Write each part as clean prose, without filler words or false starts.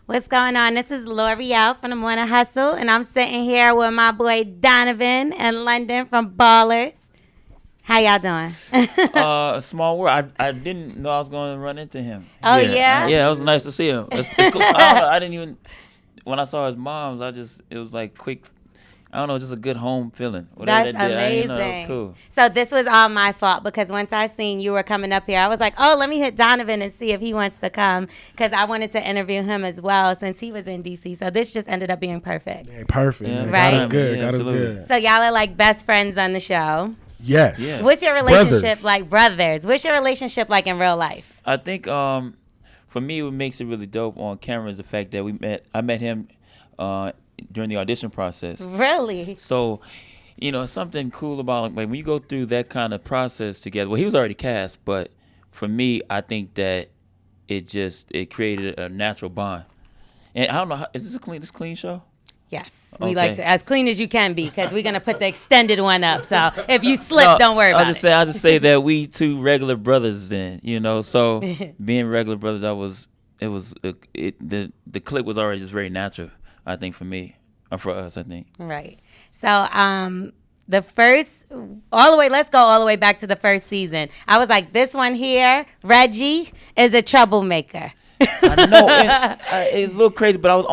What's going on? This is L'Oreal from the Morning Hustle, and I'm sitting here with my boy Donovan in London from Ballers. How y'all doing? A small world. I didn't know I was going to run into him. Oh, yeah? Yeah, it was nice to see him. It's cool. I don't know. I didn't even when I saw his mom's. It was like quick. I don't know, just a good home feeling. Whatever That's they did, amazing. that was cool. So this was all my fault because once I seen you were coming up here, I was like, oh, let me hit Donovan and see if he wants to come because I wanted to interview him as well since he was in D.C. So this just ended up being perfect. Yeah, perfect. Yeah, Man. right? God is good. Yeah, God is absolutely. good. So y'all are like best friends on the show. Yes. Yeah. What's your relationship Brothers. like, brothers? What's your relationship like in real life? I think for me, what makes it really dope on camera is the fact that I met him during the audition process. Really? So, something cool about like when you go through that kind of process together. Well, he was already cast, but for me, I think that it created a natural bond. And I don't know, is this a clean show? Yes. We Okay. like to as clean as you can be because we're gonna put the extended one up. So if you slip, don't worry about it. I'll just say that we two regular brothers then, So being regular brothers, the clip was already just very natural, I think, for me, or for us, I think. Right. So let's go all the way back to the first season. I was like, this one here, Reggie is a troublemaker. I know it's a little crazy, but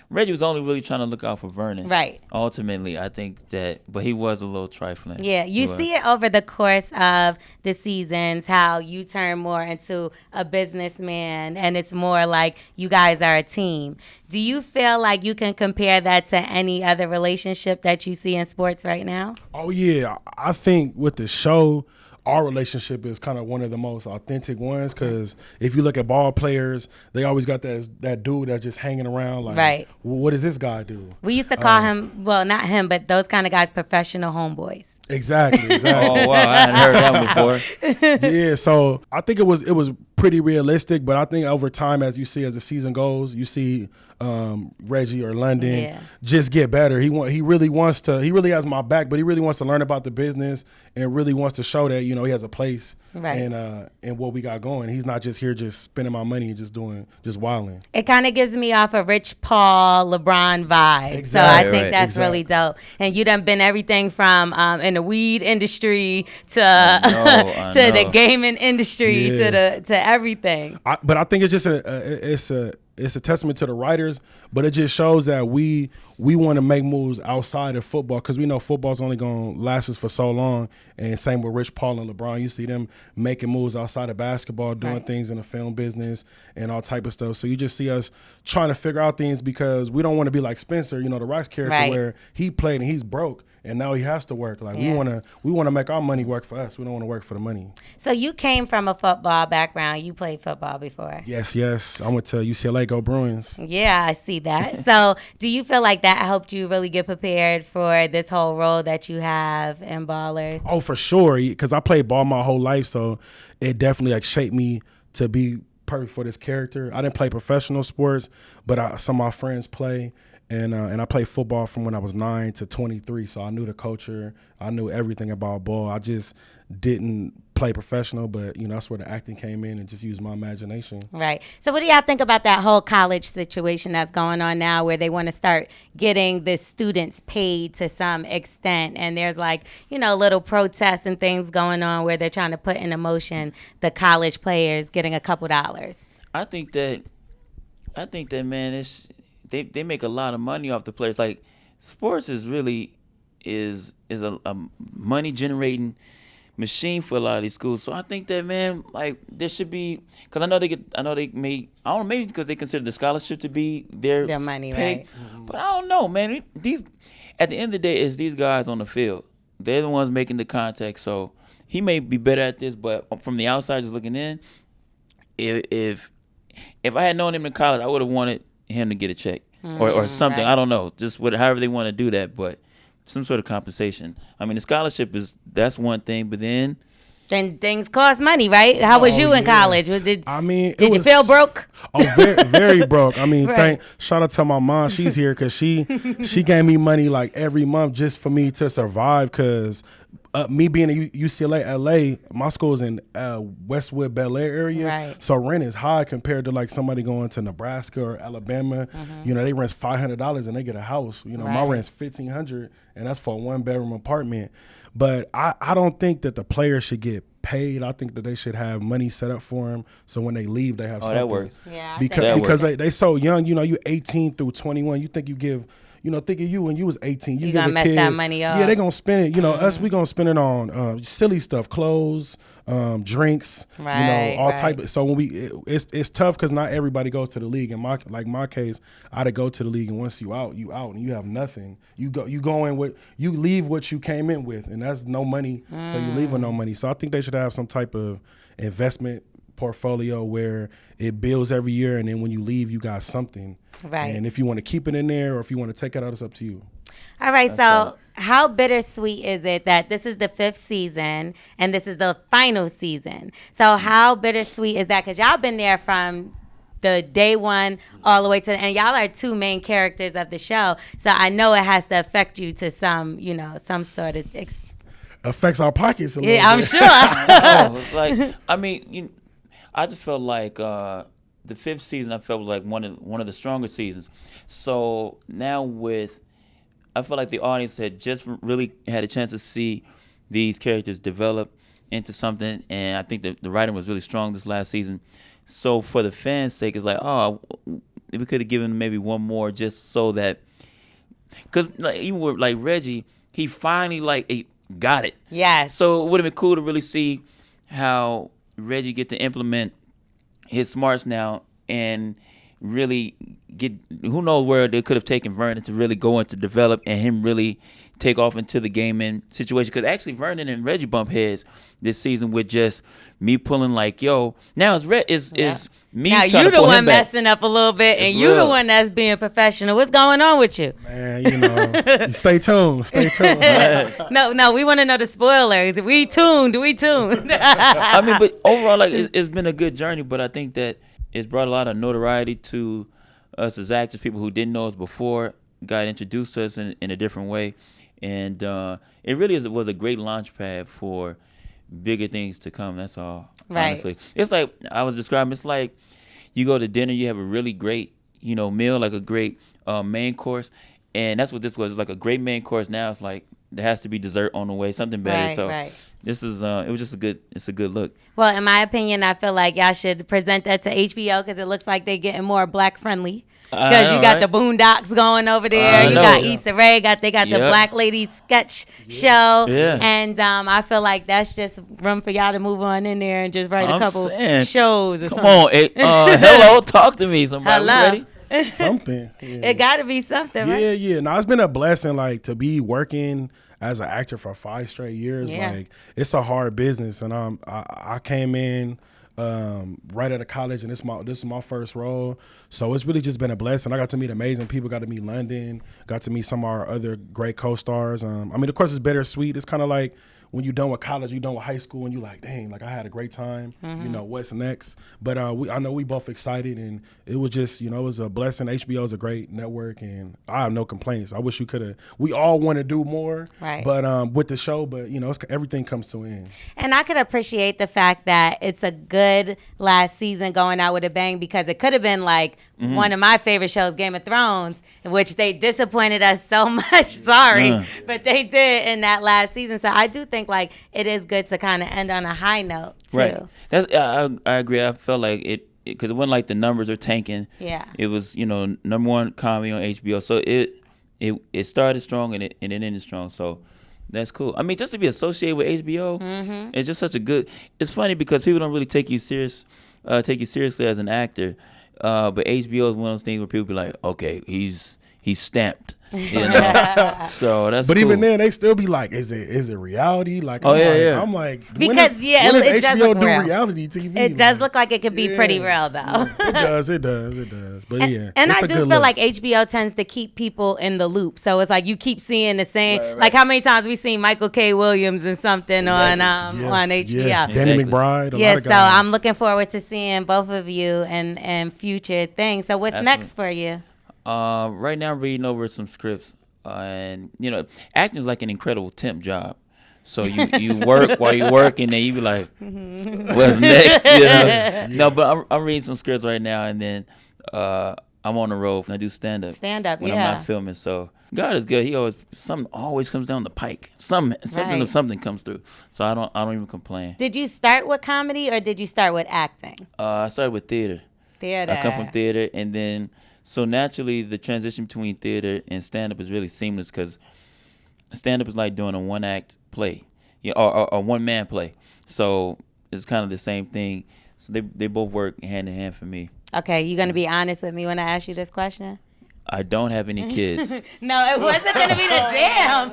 Reggie was only really trying to look out for Vernon. Right. Ultimately, I think but he was a little trifling. Yeah, you see it over the course of the seasons how you turn more into a businessman and it's more like you guys are a team. Do you feel like you can compare that to any other relationship that you see in sports right now? Oh, yeah. I think with the show, our relationship is kind of one of the most authentic ones because if you look at ball players, they always got that dude that's just hanging around like, right. What does this guy do? We used to call him, well, not him, but those kind of guys, professional homeboys. Exactly. Oh, wow, I hadn't heard that before. Yeah, so I think it was pretty realistic, but I think over time, as the season goes, you see Reggie or London just get better. He really has my back, but he really wants to learn about the business and really wants to show that he has a place in what we got going. He's not just here just spending my money and just wilding. It kind of gives me off a Rich Paul, LeBron vibe. Exactly. So I think Right. that's really dope. And you done been everything from in the weed industry to I to the know. gaming industry to everything. But I think it's just it's a testament to the writers, but it just shows that we want to make moves outside of football because we know football's only going to last us for so long. And same with Rich Paul and LeBron. You see them making moves outside of basketball, doing things in the film business and all type of stuff. So you just see us trying to figure out things because we don't want to be like Spencer, the Rock's character where he played and he's broke. And now he has to work. Like we want to make our money work for us. We don't want to work for the money. So you came from a football background. You played football before. Yes. I went to UCLA, go Bruins. Yeah, I see that. So do you feel like that helped you really get prepared for this whole role that you have in Ballers? Oh, for sure. Because I played ball my whole life, so it definitely shaped me to be perfect for this character. I didn't play professional sports, but some of my friends play. And I played football from when I was 9 to 23, so I knew the culture. I knew everything about ball. I just didn't play professional, but that's where the acting came in and just used my imagination. Right. So what do y'all think about that whole college situation that's going on now where they want to start getting the students paid to some extent and there's little protests and things going on where they're trying to put in motion the college players getting a couple dollars? I think that man, they make a lot of money off the players. Like sports is a money generating machine for a lot of these schools. So I think that, man, like there should be, because I know maybe because they consider the scholarship to be their money, pay. right? But I don't know, man. At the end of the day, it's these guys on the field. They're the ones making the contact. So he may be better at this, but from the outside just looking in, if I had known him in college, I would have wanted him to get a check or something. Right. I don't know, just however they want to do that, but some sort of compensation. I mean, the scholarship that's one thing, but then things cost money, right? How was you in college? Did you feel broke? Oh, very, very broke. I mean, Right. shout out to my mom. She's here because she gave me money like every month just for me to survive because me being in UCLA, LA, my school's in Westwood, Bel Air area. Right. So rent is high compared to like somebody going to Nebraska or Alabama. You know, they rent $500 and they get a house. You know, my Right. rent's $1,500 and that's for a 1-bedroom apartment. But I don't think that the players should get paid. I think that they should have money set up for them so when they leave, they have something. That works. Yeah, I Because think because they so young. You know, you 18 through 21. You think you give. You know, think of you when you was 18. You You give gonna a mess kid, that money up. Yeah, they gonna spend it. You know, us, we gonna spend it on silly stuff, clothes, drinks, you know, Right, all right. type of. So when it's tough because not everybody goes to the league. In my case, I had to go to the league, and once you out, and you have nothing. You go in with, you leave what you came in with, and that's no money. So you leave with no money. So I think they should have some type of investment portfolio where it builds every year, and then when you leave, you got something. Right. And if you want to keep it in there or if you want to take it out, it's up to you. All right, so how bittersweet is it that this is the 5th season and this is the final season? So how bittersweet is that? Because y'all been there from the day one all the way to, and y'all are 2 main characters of the show. So I know it has to affect you to some, you know, some sort of. Affects our pockets a little Yeah, I'm bit. sure. Like, I mean, I just felt like the 5th season I felt was like one of the stronger seasons. So now I feel like the audience had just really had a chance to see these characters develop into something, and I think the writing was really strong this last season. So for the fans' sake, it's like, oh, we could have given maybe one more just so that, because like, even with like Reggie, he finally he got it. Yes. So it would have been cool to really see how Reggie get to implement his smarts now and really get, who knows where they could have taken Vernon to really go into develop and him really take off into the gaming situation. Because actually Vernon and Reggie bump heads this season with just me pulling like, yo, now it's me Now trying you to the pull one him back. messing up a little bit, and It's you the real. one that's being professional. What's going on with you? Man, you know, you stay tuned. Stay tuned. No, we want to know the spoilers. We tuned. I mean, but overall, like it's been a good journey. But I think that it's brought a lot of notoriety to us as actors. People who didn't know us before got introduced to us in a different way, and it really was a great launch pad for bigger things to come. That's all. Right. Honestly, it's like I was describing. It's like you go to dinner, you have a really great, meal, like a great main course, and that's what this was. It's like a great main course. Now it's like there has to be dessert on the way, something better. Right, so right. this is it was just it's a good look. Well, in my opinion, I feel like y'all should present that to HBO because it looks like they're getting more black friendly. Because you got the Boondocks going over there, you got Issa Rae, they got the Black Lady sketch show, and I feel like that's just room for y'all to move on in there and just write a couple shows or Come something. on, hello, talk to me, somebody. Hello. Ready? Something. Yeah. It got to be something, right? Yeah. No, it's been a blessing, like, to be working as an actor for 5 straight years. Yeah. Like, it's a hard business, and I came in right out of college, and this is my first role, so it's really just been a blessing. I got to meet amazing people, got to meet London, got to meet some of our other great co-stars. I mean, of course, it's bittersweet. It's kind of like when you're done with college, you're done with high school, and you're like, dang, like I had a great time. What's next? But I know we both excited, and it was just, it was a blessing. HBO is a great network, and I have no complaints. I wish we all want to do more, right? But with the show, but everything comes to an end. And I could appreciate the fact that it's a good last season going out with a bang, because it could have been like one of my favorite shows, Game of Thrones, which they disappointed us so much. Sorry, but they did in that last season. So I do think like it is good to kind of end on a high note too. Right. That's I agree. I felt like it because it wasn't like the numbers are tanking. Yeah. It was number 1 comedy on HBO. So it started strong and it ended strong. So that's cool. I mean, just to be associated with HBO, it's just such a good. It's funny because people don't really take you seriously as an actor, but HBO is one of those things where people be like, okay, he's stamped. So that's. But cool. even then, they still be like, "Is it reality?" Like, I'm like, because when it does does HBO look do real. reality TV? It does look like it could be pretty real, though. It does. But yeah, and it's I a do good feel look. like HBO tends to keep people in the loop. So it's like you keep seeing the same. Right. Like how many times we seen Michael K. Williams and something on HBO. Yeah. Danny Exactly. McBride. A Yeah, lot of so guys. I'm looking forward to seeing both of you and future things. So what's next for you? Right now I'm reading over some scripts, and acting is like an incredible temp job. So you work while you work, and then you be like, what's next? You know? No, but I'm reading some scripts right now, and then I'm on the road and I do stand up. Stand up, when yeah. I'm not filming. So God is good. He something always comes down the pike. Something comes through. So I don't even complain. Did you start with comedy or did you start with acting? I started with theater. Theater. I come from theater, and then so naturally the transition between theater and stand up is really seamless because stand up is like doing a one act play, or a one man play. So it's kind of the same thing. So they both work hand in hand for me. Okay, you gonna be honest with me when I ask you this question? I don't have any kids. No, it wasn't gonna be the damn.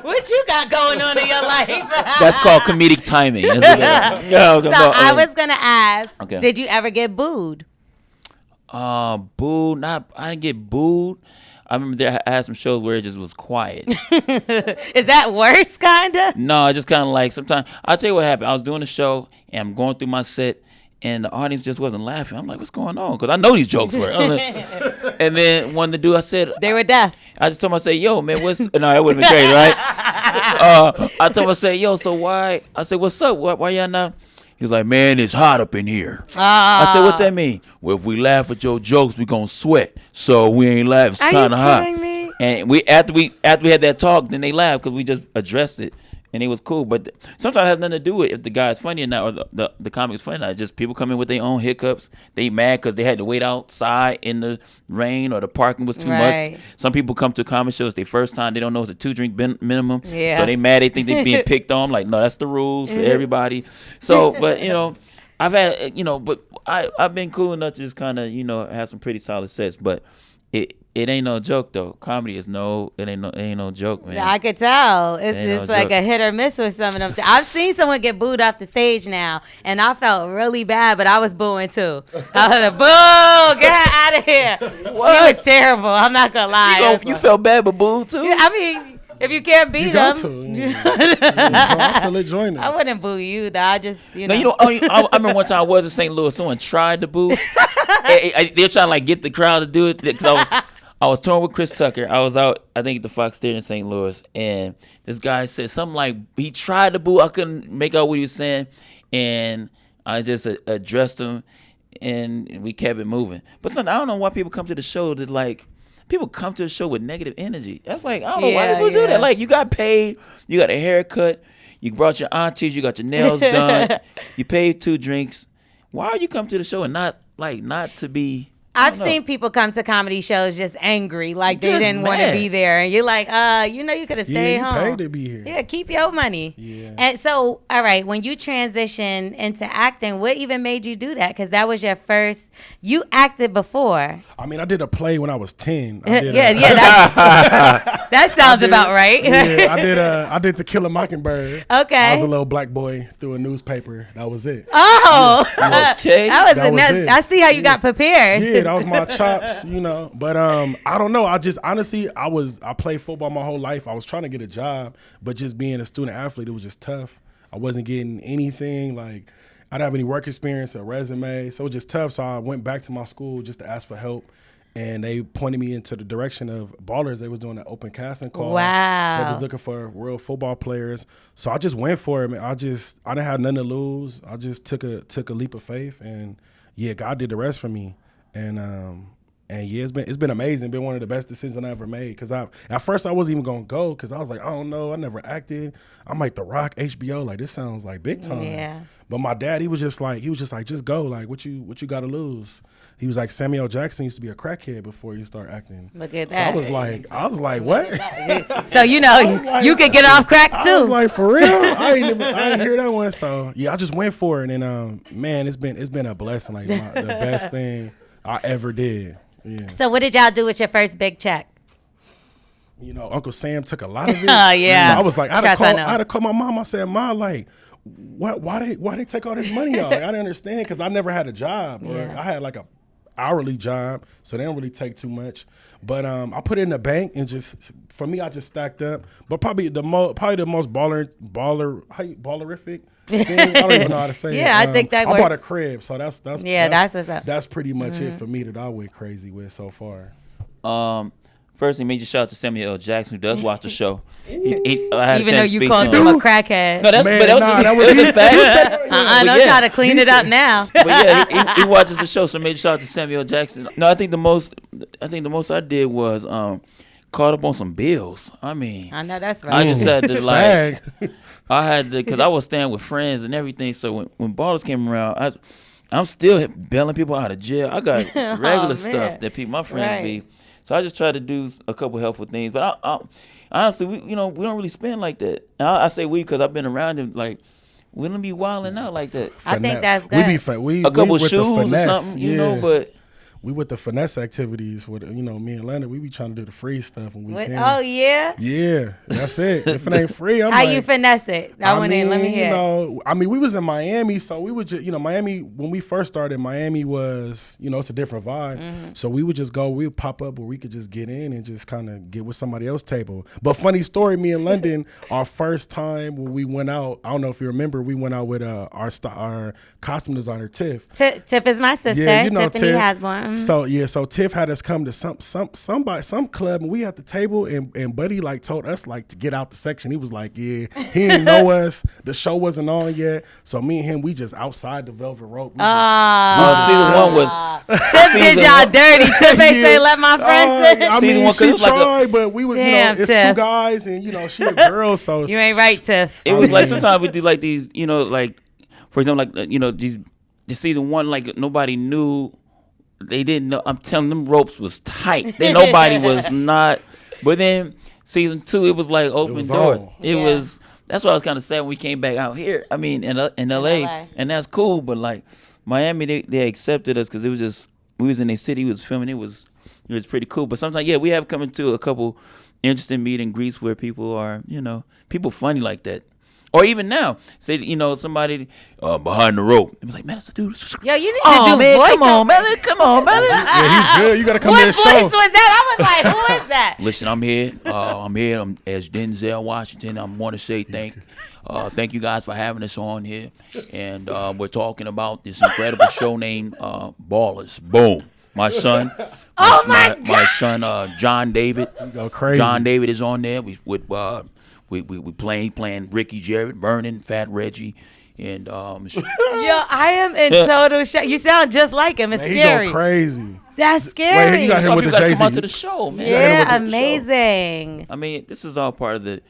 What you got going on in your life? That's called comedic timing. So I was gonna ask, did you ever get booed? Booed? I didn't get booed. I remember I had some shows where it just was quiet. Is that worse, kinda? No, just kind of like sometimes. I'll tell you what happened. I was doing a show and I'm going through my set, and the audience just wasn't laughing. I'm like, what's going on? Because I know these jokes were. And then one to do, I said, they were deaf. I just told him, I said, yo, man, what's... No, that would have been crazy, right? I told him, I said, yo, so why... I said, what's up? Why y'all not... He was like, man, it's hot up in here. I said, what that mean? Well, if we laugh at your jokes, we gonna sweat. So we ain't laugh. It's kind of hot. Me? And after we had that talk, then they laughed because we just addressed it. And it was cool, but sometimes it has nothing to do with if the guy's funny or not, or the comic's funny or not. It's just people come in with their own hiccups. They mad because they had to wait outside in the rain or the parking was too much. Some people come to comedy shows their first time. They don't know it's a 2-drink minimum. Yeah. So they mad. They think they're being picked on. Like, no, that's the rules for everybody. So, but, I've had, but I've been cool enough to just kind of, have some pretty solid sets. But it ain't no joke though. Comedy is it ain't no joke, man. I could tell. It's like a hit or miss with some of them. I've seen someone get booed off the stage now, and I felt really bad, but I was booing too. I was like, boo, get her out of here. What? She was terrible. I'm not gonna lie. You felt bad, but booed too? I mean, if you can't beat them, I feel it joining. I wouldn't boo you though. I just, No, I remember one time I was in St. Louis. Someone tried to boo. They're trying to like get the crowd to do it because I was touring with Chris Tucker. I was out, I think, at the Fox Theater in St. Louis, and this guy said something like he tried to boo. I couldn't make out what he was saying, and I just addressed him, and we kept it moving. But I don't know why people come to the show that like people come to the show with negative energy. That's like, I don't know why people do that. Like, you got paid, you got a haircut, you brought your aunties, you got your nails done, you paid 2 drinks. Why are you come to the show and not to be? I've seen people come to comedy shows just angry, like they didn't want to be there, and you're like, you could have stayed home. You paid to be here. Yeah, keep your money. Yeah. And so, all right, when you transitioned into acting, what even made you do that? Because that was your first. You acted before. I mean, I did a play when I was 10. That sounds about right. Yeah, I did To Kill a Mockingbird. Okay. I was a little black boy through a newspaper. That was it. Oh, okay. That was it. I see how you got prepared. Yeah, that was my chops, But I don't know. I just honestly, I played football my whole life. I was trying to get a job, but just being a student athlete, it was just tough. I wasn't getting anything like. I didn't have any work experience or resume, so it was just tough. So I went back to my school just to ask for help, and they pointed me into the direction of Ballers. They was doing an open casting call. Wow. They was looking for real football players. So I just went for it, man. I didn't have nothing to lose. I just took a leap of faith, and yeah, God did the rest for me. And yeah, it's been amazing. Been one of the best decisions I ever made. Cause at first I wasn't even gonna go because I was like, I don't know, I never acted. I'm like The Rock, HBO, like this sounds like big time. Yeah. But my dad, he was just like, just go. Like, what you got to lose? He was like, Samuel Jackson used to be a crackhead before you start acting. Look at that. So I was like, what? So you could get off crack too. I was like, for real? I ain't hear that one. So yeah, I just went for it, and man, it's been a blessing. Like the best thing I ever did. Yeah. So what did y'all do with your first big check? Uncle Sam took a lot of it. Oh yeah. So I was like, I had to call my mom. I said, Mom, like, why they take all this money out? Like, I didn't understand because I never had a job. I had like a hourly job, so they don't really take too much. But I put it in the bank, and just for me, I just stacked up. But probably the most ballerific thing. I don't even know how to say it. Yeah, I think that works. I bought a crib, so that's what's up. That's pretty much it for me that I went crazy with so far. First, he major shout out to Samuel L. Jackson, who does watch the show. I had a Even though chance to you speak called to him a crackhead. No, that's Man, but that was just facts. Don't try to clean it up now. But yeah, he watches the show, so major shout out to Samuel L. Jackson. No, I think the most I did was caught up on some bills. I mean, I know that's right. I just had to Sag. I had to, because I was staying with friends and everything. So when Ballers came around, I'm still bailing people out of jail. I got regular stuff that my friends be. So I just try to do a couple helpful things. But I honestly, we don't really spend like that. I say we because I've been around him. Like, we don't be wilding out like that. I think that's good. A couple shoes or something, you know, but. We with the finesse activities with me and Leonard, we be trying to do the free stuff when we can. Oh yeah. Yeah, that's it. If it ain't free, I'm how like, you finesse it? Let me hear. We was in Miami, so we would just Miami when we first started. Miami was it's a different vibe. Mm-hmm. So we would just go, we would pop up where we could just get in and just kind of get with somebody else's table. But funny story, me and London, our first time when we went out, I don't know if you remember, we went out with our costume designer Tiff. Tiff is my sister. Yeah, Tiffany Tiff. has one. So Tiff had us come to some club, and we at the table, and Buddy like told us like to get out the section. He was like, yeah, he didn't know us. The show wasn't on yet, so me and him, we just outside the velvet rope. Season one was Tiff did y'all dirty. Tiff ain't say let my friend sit. I mean, she tried, but we was it's Tiff. two guys, and she a girl, so you ain't right, Tiff. It was like sometimes we do like these, like for example, like the season one, like nobody knew. They didn't know. I'm telling them ropes was tight. Nobody was not. But then season 2, it was like open doors. It was. That's why I was kind of sad when we came back out here. I mean, in LA, and that's cool. But like Miami, they accepted us because it was just we was in a city, we was filming. It was pretty cool. But sometimes, we have come into a couple interesting meet and greets where people are, people funny like that. Or even now, say somebody behind the rope. They be like, man, that's a dude. Yo, you need to do man, voice. come on, brother. Yeah, he's good. You gotta come what to the voice show. was that? I was like, who is that? Listen, I'm here. I'm as Denzel Washington. I want to say thank you guys for having us on here, and we're talking about this incredible show named Ballers. Boom, my son. My son, John David. You go crazy. John David is on there. We playing Ricky, Jared, Vernon, Fat Reggie, and Yo, I am in total shock. You sound just like him. It's scary. He go crazy. That's scary. Wait, you got him some with people the gotta Jay-Z. come out to the show, man. Yeah, amazing. I mean, this is all part of the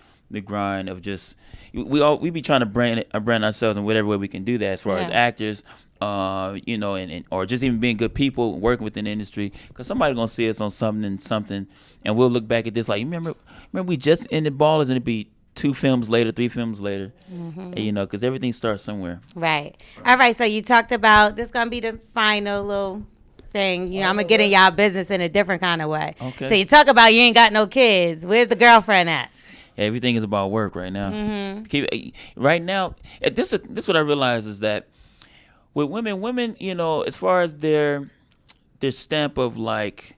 grind of just we be trying to brand ourselves in whatever way we can do that as far as actors, and or just even being good people working within the industry, because somebody's gonna see us on something, and we'll look back at this like, remember we just ended Ballers, and it'd be 2 films later, 3 films later, because everything starts somewhere. Right. All right. So you talked about this gonna be the final little thing. I'm gonna get in y'all business in a different kind of way. Okay. So you talk about you ain't got no kids. Where's the girlfriend at? Everything is about work right now. Right now, this is what I realize is that with women, as far as their stamp of like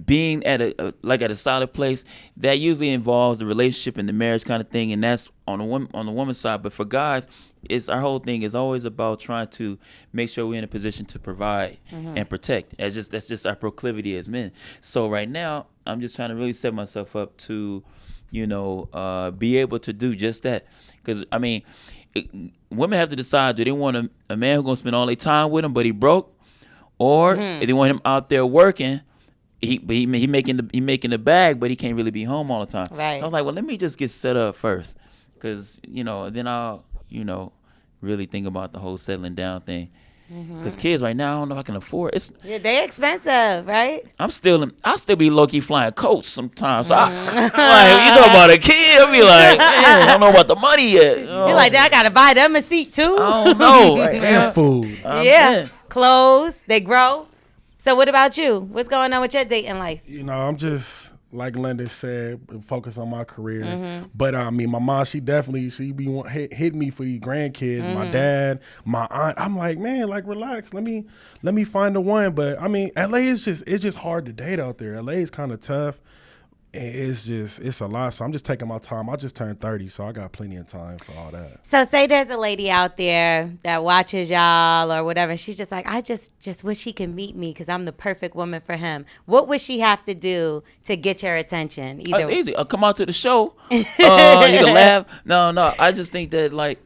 being at a solid place, that usually involves the relationship and the marriage kind of thing, and that's on the woman's side. But for guys, our whole thing is always about trying to make sure we're in a position to provide and protect. That's just our proclivity as men. So right now, I'm just trying to really set myself up to be able to do just that. Because, I mean, women have to decide, do they want a man who's going to spend all their time with them, but he broke? Or if they want him out there working, he making the bag, but he can't really be home all the time. Right. So I was like, well, let me just get set up first. Because, then I'll, really think about the whole settling down thing. Because kids right now, I don't know if I can afford it. They expensive, right? I still be low-key flying coach sometimes. So I'm like, you talking about a kid? I'll be like, man, I don't know about the money yet. You're like, I gotta buy them a seat too. I don't know. Right now. And food. Clothes, they grow. So what about you? What's going on with your dating life? I'm just, like Linda said, focus on my career. But I mean, my mom, she be hit me for these grandkids. My dad, my aunt. I'm like, man, like relax. Let me find the one. But I mean, LA is just hard to date out there. LA is kind of tough. it's a lot. So I'm just taking my time. I just turned 30, so I got plenty of time for all that. So say there's a lady out there that watches y'all or whatever. And she's just like, I just wish he could meet me because I'm the perfect woman for him. What would she have to do to get your attention? It's easy. Come out to the show. You can laugh. No. I just think that like,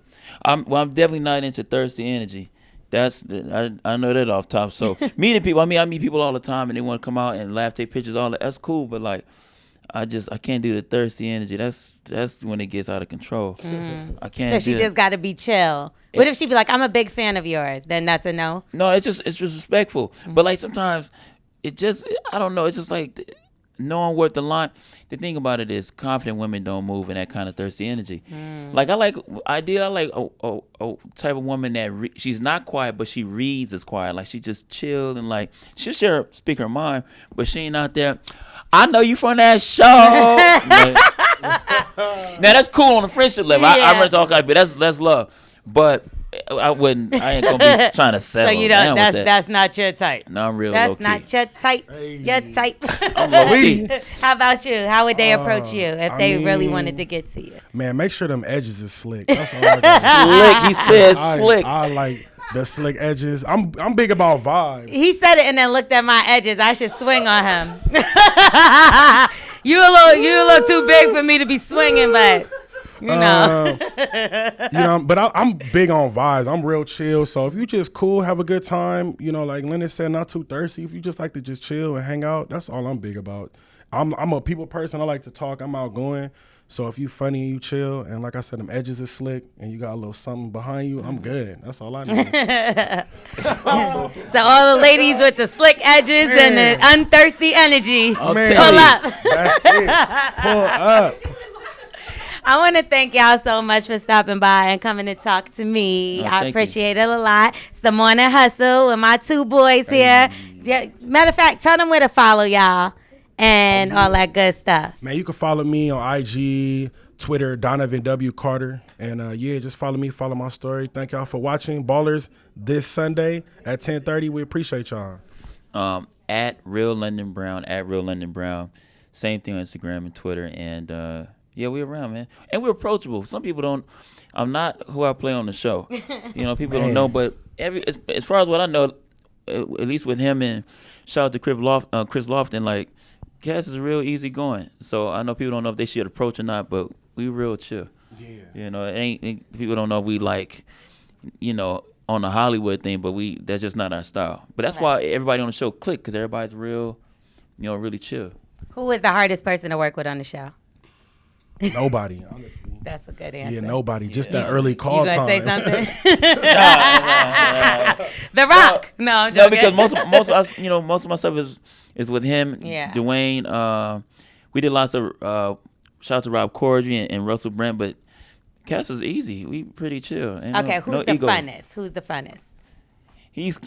I'm definitely not into thirsty energy. I know that off top. So meeting people, I meet people all the time and they want to come out and laugh, take pictures, all that. That's cool. But like, I can't do the thirsty energy. That's when it gets out of control. I can't. So she just got to be chill. What if she be like, I'm a big fan of yours? Then that's a no. No, it's just respectful. But like sometimes I don't know. It's just like knowing what the line. The thing about it is, confident women don't move in that kind of thirsty energy. Like I like a type of woman that she's not quiet, but she reads as quiet. Like she just chill and like she'll speak her mind, but she ain't out there. I know you from that show. Now that's cool on a friendship level. Yeah. I run into all kinds of people. That's love, but I ain't gonna be trying to settle So you down don't. with that. That's not your type. No, I'm real That's low key. not your type. Hey. Your type. I'm low key. How about you? How would they approach you if I they really mean, wanted to get to you? Man, make sure them edges is slick. That's all I got. Slick. He said slick. I like the slick edges. I'm big about vibes. He said it and then looked at my edges. I should swing on him. You a little too big for me to be swinging, but you know. But I'm big on vibes. I'm real chill. So if you just cool, have a good time, like Leonard said, not too thirsty. If you just like to just chill and hang out, that's all I'm big about. I'm a people person. I like to talk. I'm outgoing. So if you funny and you chill, and like I said, them edges is slick, and you got a little something behind you, I'm good. That's all I need. So all the ladies with the slick edges and the unthirsty energy, I'll Man. tell pull you. up. That's it. Pull up. I want to thank y'all so much for stopping by and coming to talk to me. Oh, I thank you. appreciate it a lot. It's the Morning Hustle with my two boys here. Yeah, matter of fact, tell them where to follow y'all and all that good stuff. Man, you can follow me on IG, Twitter, Donovan W. Carter. And just follow me, follow my story. Thank y'all for watching Ballers this Sunday at 10:30. We appreciate y'all. At Real London Brown. Same thing on Instagram and Twitter. And we're around, man. And we're approachable. Some people don't. I'm not who I play on the show. People don't know. But as far as what I know, at least with him and shout out to Chris Lofton, like Cass is real easy going. So I know people don't know if they should approach or not, but we real chill. Yeah. People don't know we like, on the Hollywood thing, but that's just not our style. But that's why everybody on the show click, because everybody's real, really chill. Who was the hardest person to work with on the show? Nobody, honestly. That's a good answer. Yeah, nobody. Just that early call You gonna time. say something? The Rock. No, I'm No, joking. because most of us, most of my stuff is with him, Yeah. Dwayne. We did lots of shout out to Rob Corddry and Russell Brand, but Cass is easy. We pretty chill. Ain't Okay, no who's the ego. funnest? Who's the funnest? He's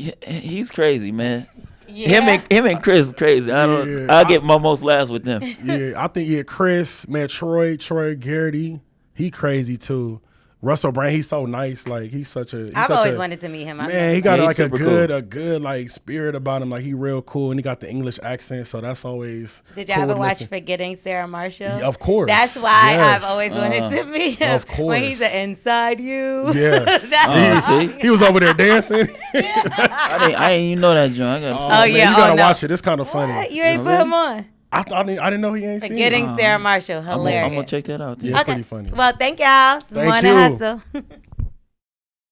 crazy, man. Yeah. Him and Chris is crazy. I get my most laughs with them. Yeah, I think Chris, man, Troy Garrity, he crazy too. Russell Brand, he's so nice. Like he's such a. I've always wanted to meet him. Man, he got Yeah, like he's a super good, cool. a good like spirit about him. Like he real cool, and he got the English accent, so that's always. Did y'all cool ever to watch listen. Forgetting Sarah Marshall? Yeah, of course. That's why Yes. I've always wanted to meet him. Of course. When he's an inside you. Yes. See? He was over there dancing. I didn't even know that joint. I got Oh, yeah. Man, you gotta no. watch it. It's kind of funny. What? You ain't put him on. I didn't know he ain't seen Forgetting it. Sarah Marshall. I'm Hilarious. gonna check that out. Yeah, it's pretty funny. Well, thank y'all. It's Thank Morning you. Hustle.